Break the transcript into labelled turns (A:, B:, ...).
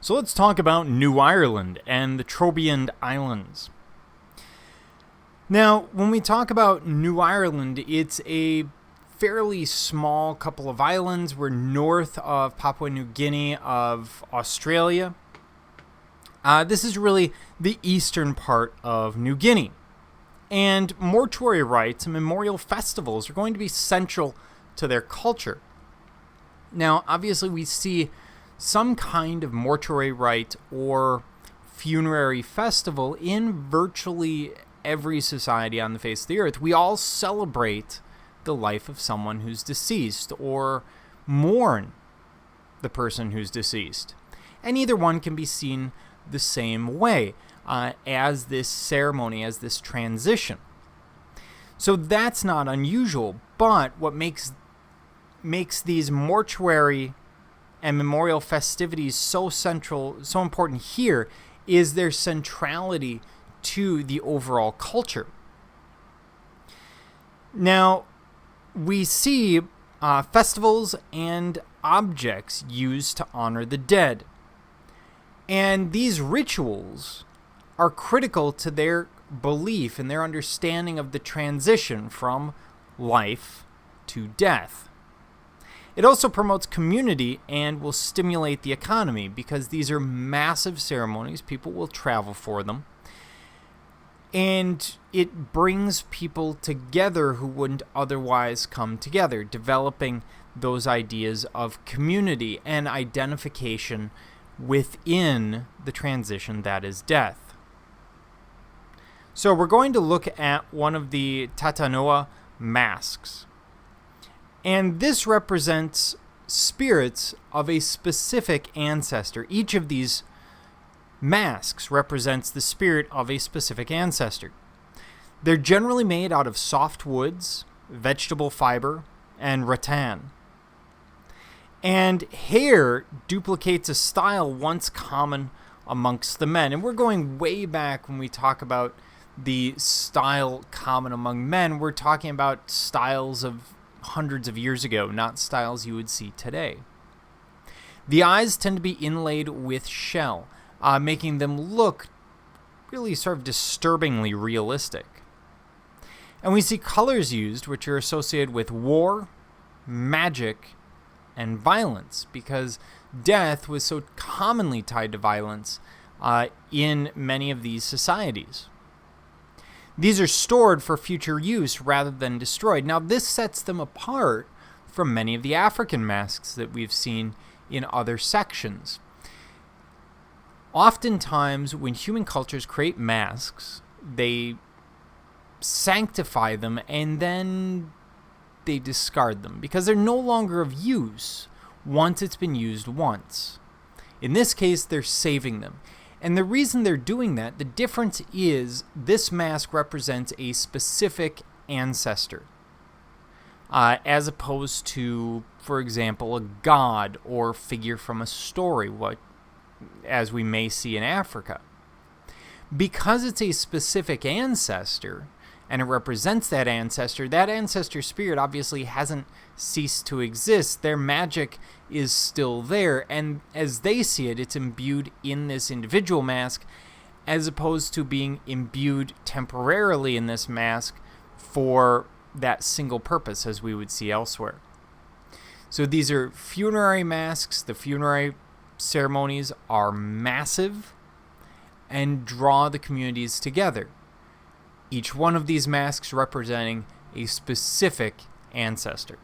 A: So let's talk about New Ireland and the Trobriand Islands. Now, when we talk about New Ireland, it's a fairly small couple of islands. We're north of Papua New Guinea of Australia. This is really the eastern part of New Guinea. And mortuary rites and memorial festivals are going to be central to their culture. Now, obviously, we see some kind of mortuary rite or funerary festival in virtually every society on the face of the earth. We all celebrate the life of someone who's deceased or mourn the person who's deceased. And either one can be seen the same way as this ceremony, as this transition. So that's not unusual, but what makes these mortuary and memorial festivities so central, so important here, is their centrality to the overall culture. Now, we see festivals and objects used to honor the dead. And these rituals are critical to their belief and their understanding of the transition from life to death. It also promotes community and will stimulate the economy because these are massive ceremonies. People will travel for them. And it brings people together who wouldn't otherwise come together, developing those ideas of community and identification within the transition that is death. So we're going to look at one of the Tatanua Masks. And this represents spirits of a specific ancestor. Each of these masks represents the spirit of a specific ancestor. They're generally made out of soft woods, vegetable fiber, and rattan. And hair duplicates a style once common amongst the men. And we're going way back when we talk about the style common among men. We're talking about styles of hundreds of years ago, not styles you would see today. The eyes tend to be inlaid with shell, making them look really sort of disturbingly realistic. And we see colors used which are associated with war, magic, and violence, because death was so commonly tied to violence in many of these societies. These are stored for future use rather than destroyed. Now, this sets them apart from many of the African masks that we've seen in other sections. Oftentimes, when human cultures create masks, they sanctify them and then they discard them because they're no longer of use once it's been used once. In this case, they're saving them. And the reason they're doing that, the difference is this mask represents a specific ancestor, as opposed to, for example, a god or figure from a story, as we may see in Africa. Because it's a specific ancestor, and it represents that ancestor spirit obviously hasn't ceased to exist. Their magic is still there, and as they see it, it's imbued in this individual mask, as opposed to being imbued temporarily in this mask for that single purpose, as we would see elsewhere. So these are funerary masks. The funerary ceremonies are massive and draw the communities together. Each one of these masks representing a specific ancestor.